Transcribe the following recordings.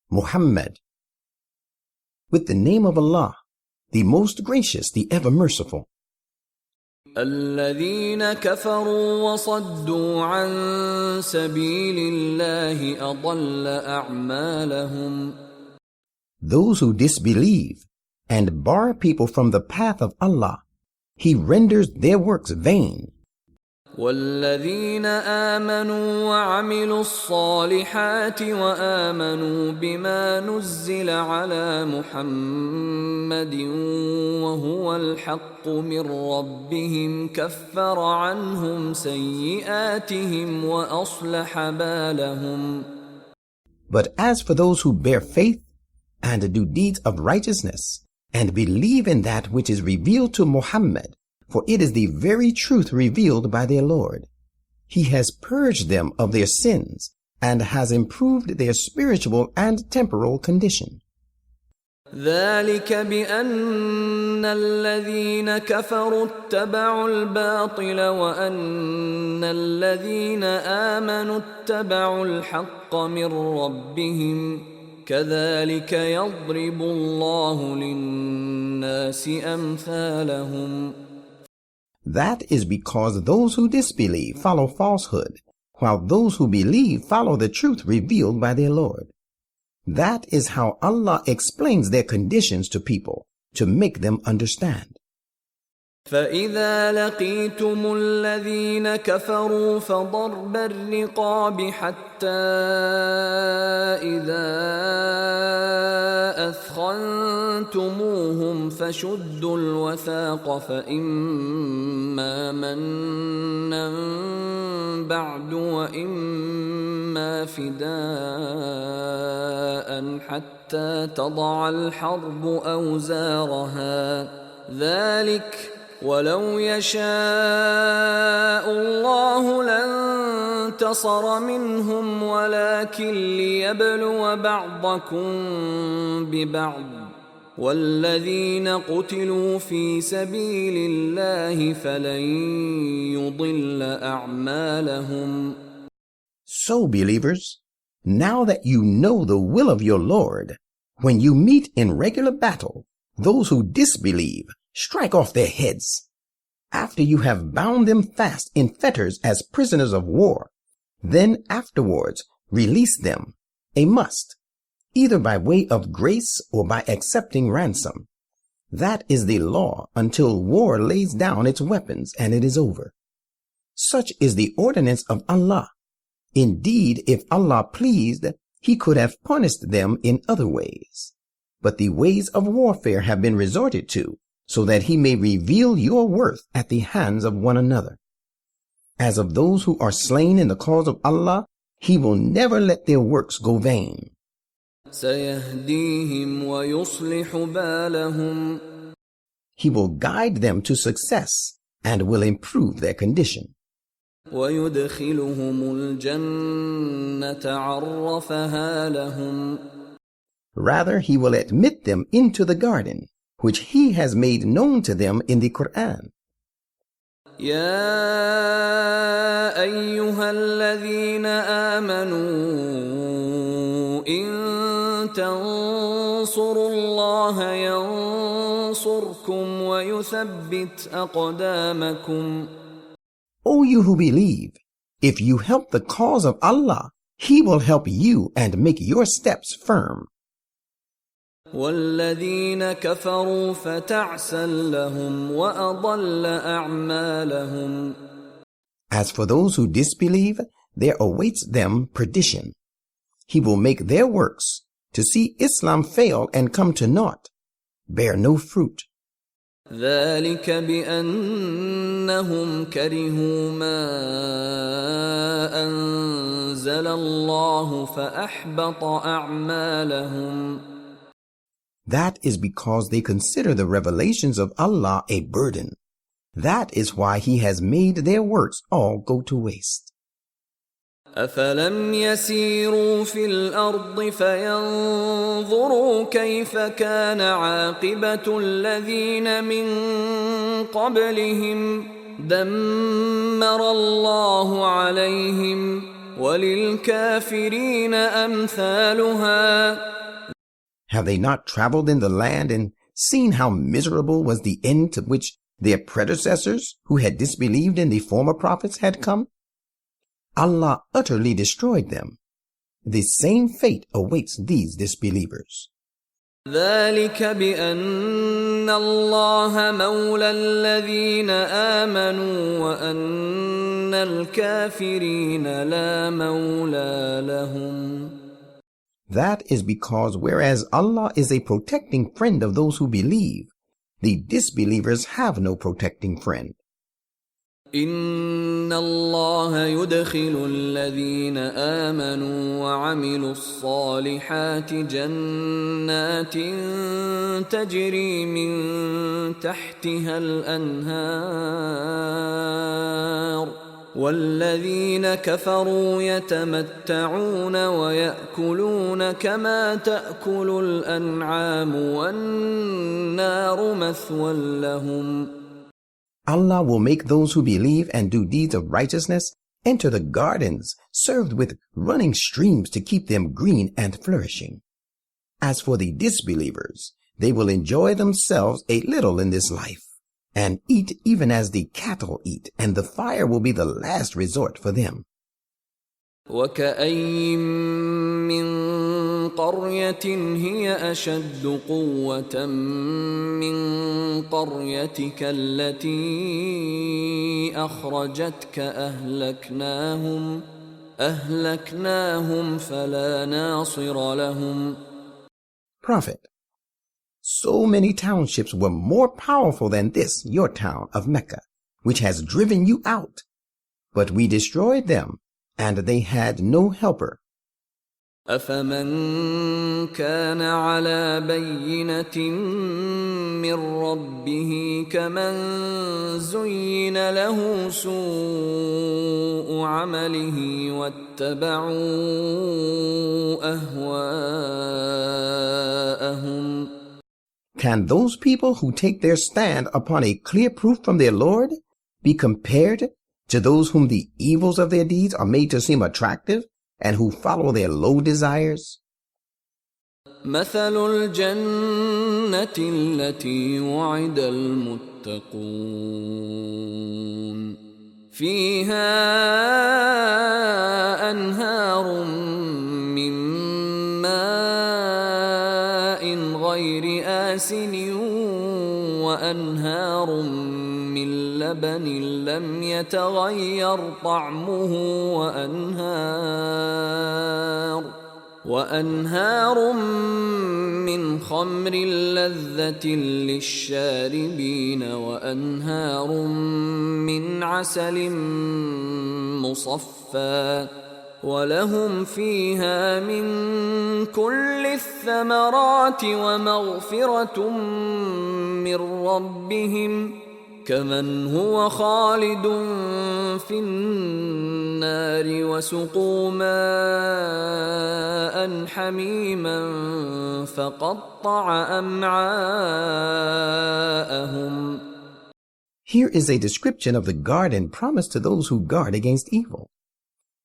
Muhammad. With the name of Allah, the most gracious, the ever merciful. الذين كفروا وصدوا عن سبيل الله أضل أعمالهم. Those who disbelieve and bar people from the path of Allah, He renders their works vain. والذين آمنوا وعملوا الصالحات وآمنوا بما نزل على محمد وهو الحق من ربهم كفر عنهم سيئاتهم وأصلح بالهم. But as for those who bear faith and do deeds of righteousness and believe in that which is revealed to Muhammad, for it is the very truth revealed by their Lord, He has purged them of their sins and has improved their spiritual and temporal condition. ذلك بأن الذين كفروا اتبعوا الباطل وأن الذين آمنوا اتبعوا الحق من ربهم كذلك يضرب الله للناس أمثالهم. That is because those who disbelieve follow falsehood, while those who believe follow the truth revealed by their Lord. That is how Allah explains their conditions to people, to make them understand. فَإِذَا لَقِيتُمُ الَّذِينَ كَفَرُوا فَضَرْبَ الرِّقَابِ حَتَّى إِذَا أَثْخَنْتُمُوهُمْ فَشُدُّوا الْوَثَاقَ فَإِمَّا مَنًّا بَعْدُ وَإِمَّا فِدَاءً حَتَّى تَضَعَ الْحَرْبُ أَوْزَارَهَا ذَلِكَ ولو يشاء الله لانتصر منهم ولكن ليبلو بعضكم ببعض والذين قتلوا في سبيل الله فلن يضل أعمالهم. So, believers, now that you know the will of your Lord, when you meet in regular battle, those who disbelieve strike off their heads. After you have bound them fast in fetters as prisoners of war, then afterwards release them, a must, either by way of grace or by accepting ransom. That is the law until war lays down its weapons and it is over. Such is the ordinance of Allah. Indeed, if Allah pleased, He could have punished them in other ways. But the ways of warfare have been resorted to, so that He may reveal your worth at the hands of one another. As of those who are slain in the cause of Allah, He will never let their works go vain. سيهديهم ويصلح بالهم. He will guide them to success and will improve their condition. ويدخلهم الجنة عرفها لهم. Rather, He will admit them into the garden, which He has made known to them in the Quran. يا أيها الذين آمنوا إن تنصروا الله ينصركم ويثبت أقدامكم. O you who believe, if you help the cause of Allah, He will help you and make your steps firm. والذين كفروا فتعسا لهم وأضل أعمالهم. As for those who disbelieve, there awaits them perdition. He will make their works, to see Islam fail and come to naught, bear no fruit. ذلك بأنهم كرهوا ما أنزل الله فأحبط أعمالهم. That is because they consider the revelations of Allah a burden. That is why He has made their works all go to waste. أفلم يسيروا في الأرض فينظروا كيف كان عاقبة الذين من قبلهم دمر الله عليهم وللكافرين أمثالها Have they not traveled in the land and seen how miserable was the end to which their predecessors who had disbelieved in the former prophets had come? Allah utterly destroyed them. The same fate awaits these disbelievers. ذلك بأن الله مولى الذين آمنوا وأن الكافرين لا مولى لهم. That is because whereas Allah is a protecting friend of those who believe, the disbelievers have no protecting friend. إن الله يدخل الذين آمنوا وعملوا الصالحات جنات تجري من تحتها الأنهار والذين كفروا يتمتعون ويأكلون كما تأكل الأنعام والنار مثوى لهم. Allah will make those who believe and do deeds of righteousness enter the gardens served with running streams to keep them green and flourishing. As for the disbelievers, they will enjoy themselves a little in this life and eat even as the cattle eat, and the fire will be the last resort for them. وكأين من قرية هي أشد قوة من قريتك التي أخرجتك أهلكناهم فلا ناصر لهم. Prophet, so many townships were more powerful than this, your town of Mecca, which has driven you out. But we destroyed them, and they had no helper. أفمن كان على بينة من ربه كمن زين له سوء عمله واتبعوا أهواءهم. Can those people who take their stand upon a clear proof from their Lord be compared to those whom the evils of their deeds are made to seem attractive and who follow their low desires? مثل الجنة التي وعد المتقون فيها أنهار من ماء غير آسن وأنهار من لبن لم يتغير طعمه وأنهار من خمر لذة للشاربين وأنهار من عسل مصفى ولهم فيها من كل الثمرات ومغفرة من ربهم كمن هو خالد في النار وسقوا ماء حميما فقطع أمعاءهم. Here is a description of the garden promised to those who guard against evil.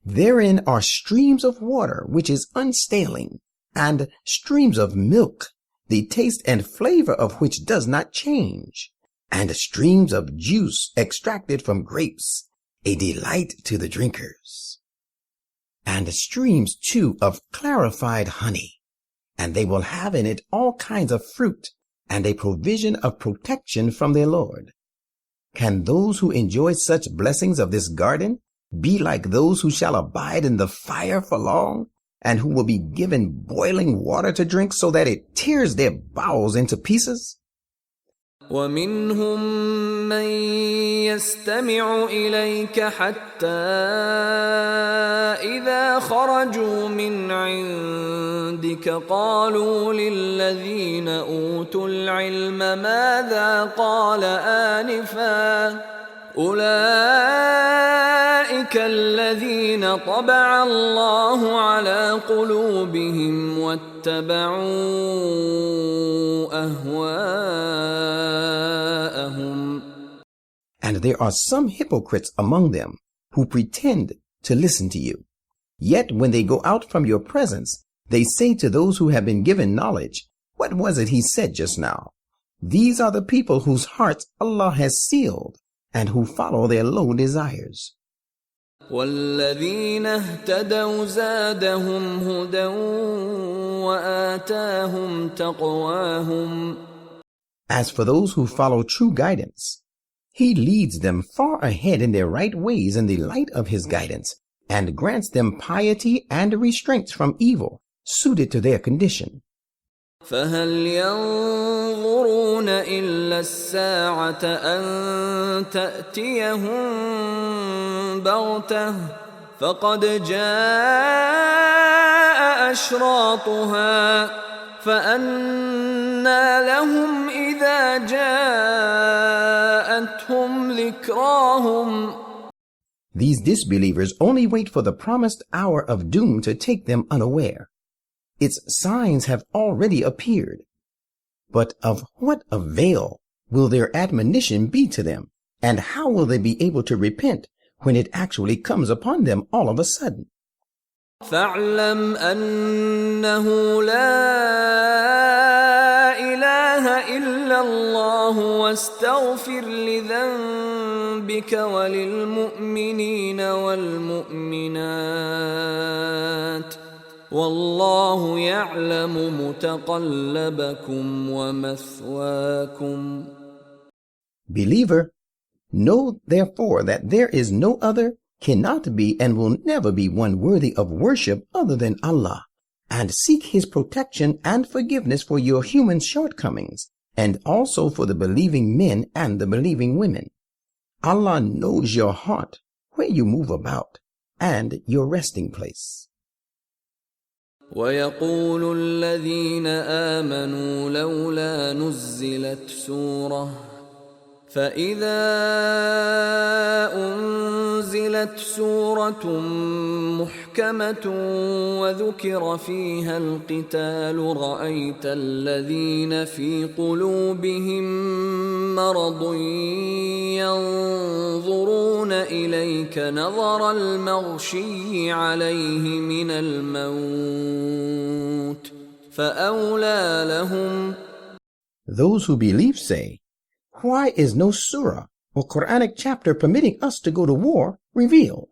Therein are streams of water which is unstaling, and streams of milk, the taste and flavor of which does not change, and streams of juice extracted from grapes, a delight to the drinkers. And streams too of clarified honey, and they will have in it all kinds of fruit, and a provision of protection from their Lord. Can those who enjoy such blessings of this garden be like those who shall abide in the fire for long, and who will be given boiling water to drink so that it tears their bowels into pieces? ومنهم من يستمع إليك حتى إذا خرجوا من عندك قالوا للذين أوتوا العلم ماذا قال آنفا أولئك الذين طبع الله على قلوبهم واتبعوا أهواءهم. And there are some hypocrites among them who pretend to listen to you. Yet when they go out from your presence, they say to those who have been given knowledge, What was it he said just now? These are the people whose hearts Allah has sealed and who follow their low desires. والذين اهتدوا زادهم هدى وآتاهم تقواهم. As for those who follow true guidance, He leads them far ahead in their right ways in the light of His guidance and grants them piety and restraints from evil suited to their condition. فهل ينظرون إلا الساعة أن تأتيهم بغتة فقد جاء أشراطها فأنى لهم إذا جاءتهم ذكراهم. These disbelievers only wait for the promised hour of doom to take them unaware. Its signs have already appeared. But of what avail will their admonition be to them? And how will they be able to repent when it actually comes upon them all of a sudden? فاعلم أنه لا إله إلا الله واستغفر لذنبك وللمؤمنين والمؤمنات والله يعلم متقلبكم ومثواكم. Believer, know therefore that there is no other, cannot be, and will never be one worthy of worship other than Allah, and seek His protection and forgiveness for your human shortcomings, and also for the believing men and the believing women. Allah knows your heart, where you move about, and your resting place. ويقول الذين آمنوا لولا نزلت سورة فإذا أنزلت سورة محكمة وذكر فيها القتال رأيت الذين في قلوبهم مرض ينظرون إليك نظر المغشي عليه من الموت فأولى لهم. Those who believe say, why is no surah or Quranic chapter permitting us to go to war revealed?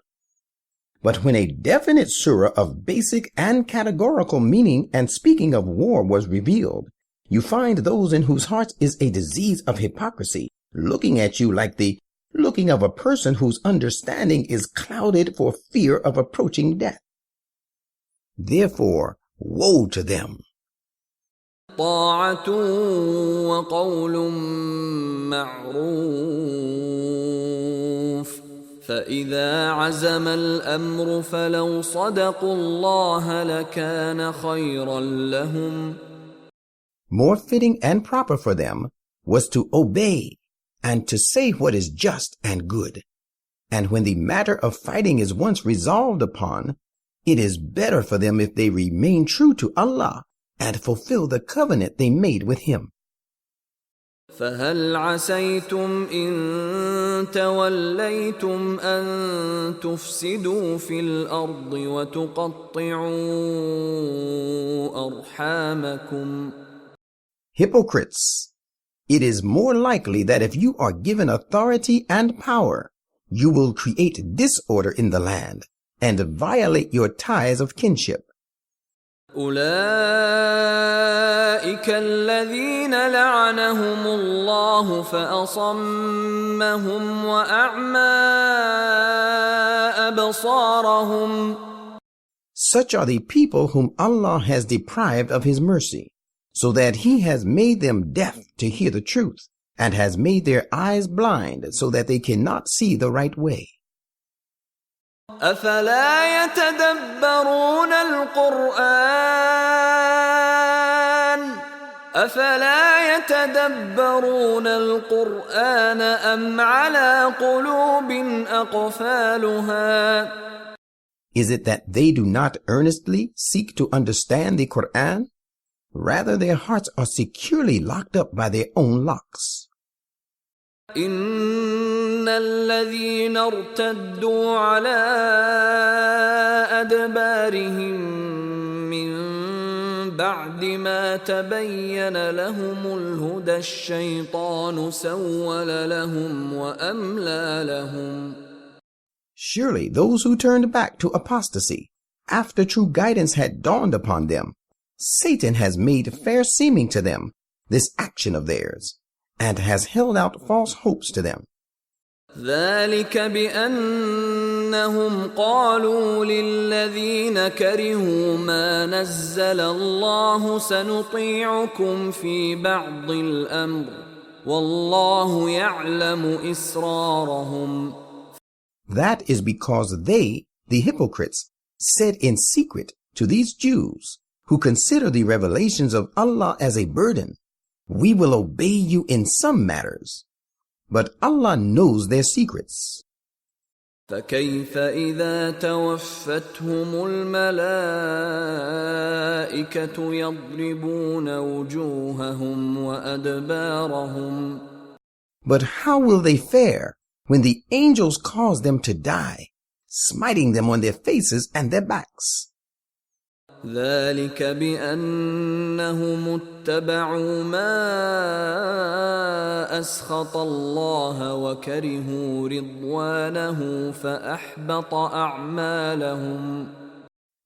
But when a definite surah of basic and categorical meaning and speaking of war was revealed, you find those in whose hearts is a disease of hypocrisy looking at you like the looking of a person whose understanding is clouded for fear of approaching death. Therefore, woe to them. طاعة وقول معروف فإذا عزم الأمر فلو صدقوا الله لكان خيرا لهم. More fitting and proper for them was to obey and to say what is just and good. And when the matter of fighting is once resolved upon, it is better for them if they remain true to Allah and fulfill the covenant they made with Him. فهل عسيتم إن توليتم أن تفسدوا في الأرض وتقطعوا أرحامكم. Hypocrites, it is more likely that if you are given authority and power, you will create disorder in the land and violate your ties of kinship. أولئك الذين لعنهم الله فأصمهم وأعمى أبصارهم. Such are the people whom Allah has deprived of His mercy, so that He has made them deaf to hear the truth, and has made their eyes blind so that they cannot see the right way. أفلا يتدبرون القرآن أم على قلوب أقفالها. Is it that they do not earnestly seek to understand the Quran? Rather, their hearts are securely locked up by their own locks. إن الذين ارتدوا على أدبارهم من بعد ما تبين لهم الهدى الشيطان سول لهم وأملى لهم. Surely those who turned back to apostasy after true guidance had dawned upon them, Satan has made fair seeming to them this action of theirs, and has held out false hopes to them. ذلك بأنهم قالوا للذين كرهوا ما نزل الله سنطيعكم في بعض الأمر والله يعلم إسرارهم. That is because they, the hypocrites, said in secret to these Jews who consider the revelations of Allah as a burden, "We will obey you in some matters." But Allah knows their secrets. فكيف إذا توفتهم الملائكة يضربون وجوههم وأدبارهم. But how will they fare when the angels cause them to die, smiting them on their faces and their backs? ذلك بأنهم اتبعوا ما أسخط الله وكرهوا رضوانه فأحبط أعمالهم.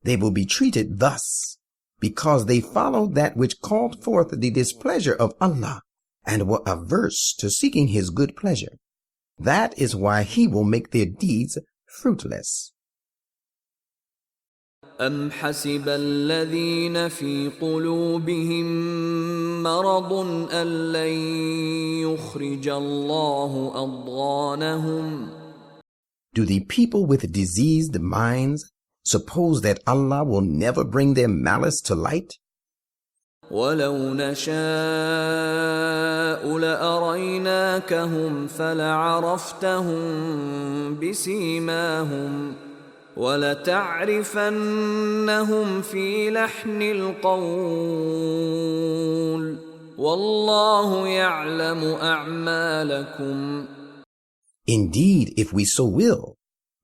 They will be treated thus because they followed that which called forth the displeasure of Allah and were averse to seeking His good pleasure. That is why He will make their deeds fruitless. أم حسب الذين في قلوبهم مرض أن لن يخرج الله أضغانهم. Do the people with diseased minds suppose that Allah will never bring their malice to light? ولو نشاء لأريناكهم فلعرفتهم بسيماهم ولتعرفنهم في لحن القول والله يعلم أعمالكم. Indeed, if we so will,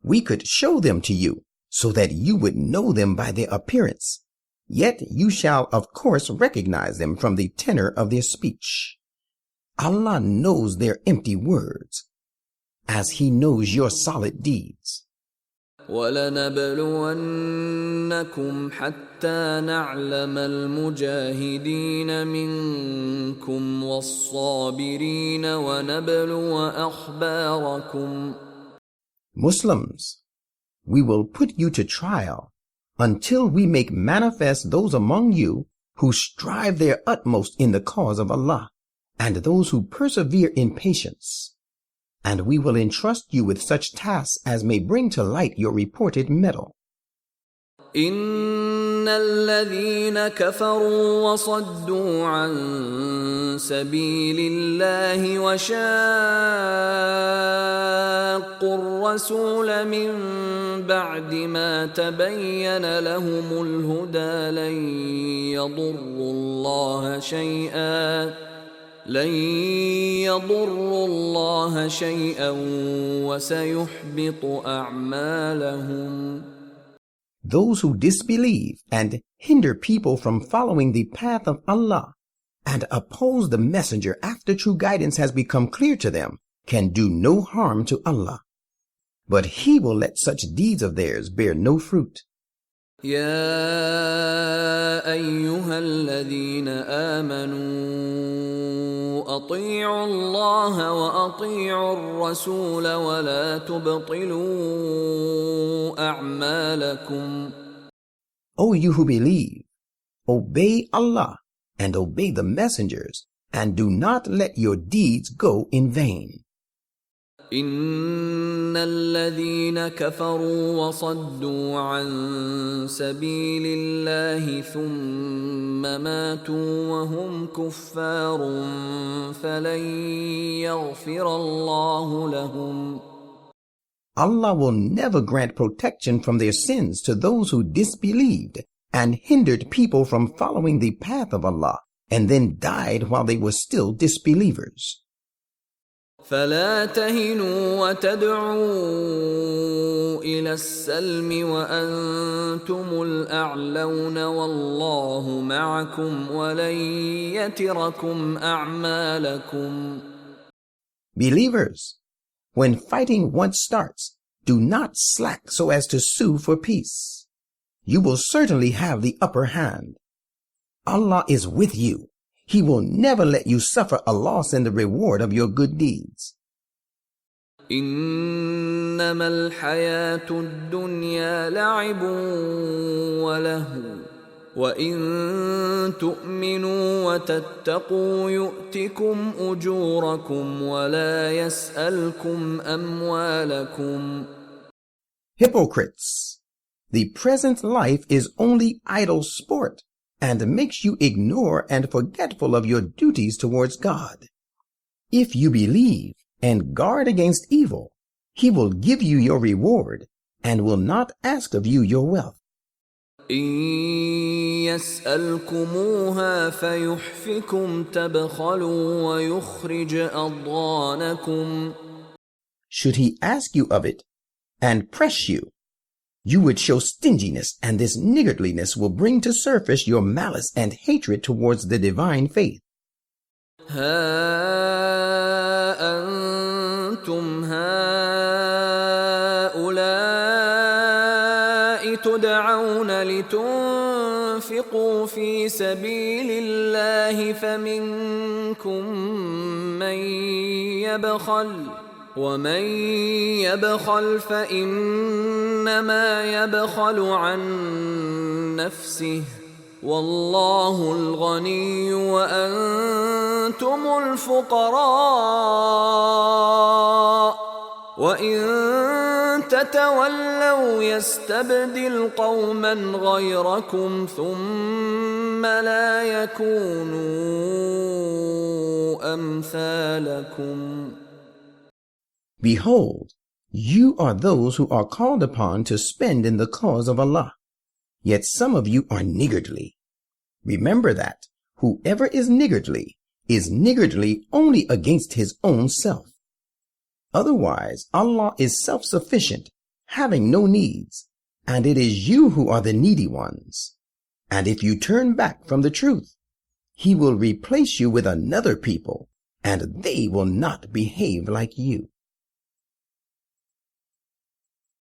we could show them to you so that you would know them by their appearance. Yet you shall of course recognize them from the tenor of their speech. Allah knows their empty words, as He knows your solid deeds. وَلَنَبْلُوَنَّكُمْ حَتَّى نَعْلَمَ الْمُجَاهِدِينَ مِنكُمْ وَالصَّابِرِينَ وَنَبْلُوَ أَخْبَارَكُمْ. Muslims, we will put you to trial until we make manifest those among you who strive their utmost in the cause of Allah, and those who persevere in patience. And we will entrust you with such tasks as may bring to light your reported mettle. إن الذين كفروا وصدوا عن سبيل الله وشاقوا الرسول من بعد ما تبين لهم الهدى لن يضروا الله شيئا وسيحبط أعمالهم. Those who disbelieve and hinder people from following the path of Allah and oppose the messenger after true guidance has become clear to them can do no harm to Allah. But He will let such deeds of theirs bear no fruit. يا أيها الذين آمنوا أطيعوا الله وأطيعوا الرسول ولا تبطلوا أعمالكم. O you who believe, obey Allah and obey the messengers, and do not let your deeds go in vain. إن الذين كفروا وصدوا عن سبيل الله ثم ماتوا وهم كفار فلن يغفر الله لهم. Allah will never grant protection from their sins to those who disbelieved and hindered people from following the path of Allah and then died while they were still disbelievers. فلا تهنوا وتدعوا إلى السلم وأنتم الأعلون والله معكم ولن يتركم أعمالكم. Believers, when fighting once starts, do not slack so as to sue for peace. You will certainly have the upper hand. Allah is with you. He will never let you suffer a loss in the reward of your good deeds. إنما الحياة الدنيا لعب ولهو وإن تؤمنوا وتتقوا يؤتكم أجوركم ولا يسألكم أموالكم. Hypocrites, the present life is only idle sport and makes you ignore and forgetful of your duties towards God. If you believe and guard against evil, He will give you your reward and will not ask of you your wealth. إن يسألكموها فيحفكم تبخلوا ويخرج أضغانكم. Should He ask you of it and press you, you would show stinginess, and this niggardliness will bring to surface your malice and hatred towards the divine faith. ها أنتم هؤلاء تدعون لتنفقوا في سبيل الله فمنكم من يبخل ومن يبخل فإنما يبخل عن نفسه والله الغني وأنتم الفقراء وإن تتولوا يستبدل قوما غيركم ثم لا يكونوا أمثالكم. Behold, you are those who are called upon to spend in the cause of Allah, yet some of you are niggardly. Remember that whoever is niggardly only against his own self. Otherwise, Allah is self-sufficient, having no needs, and it is you who are the needy ones. And if you turn back from the truth, He will replace you with another people, and they will not behave like you.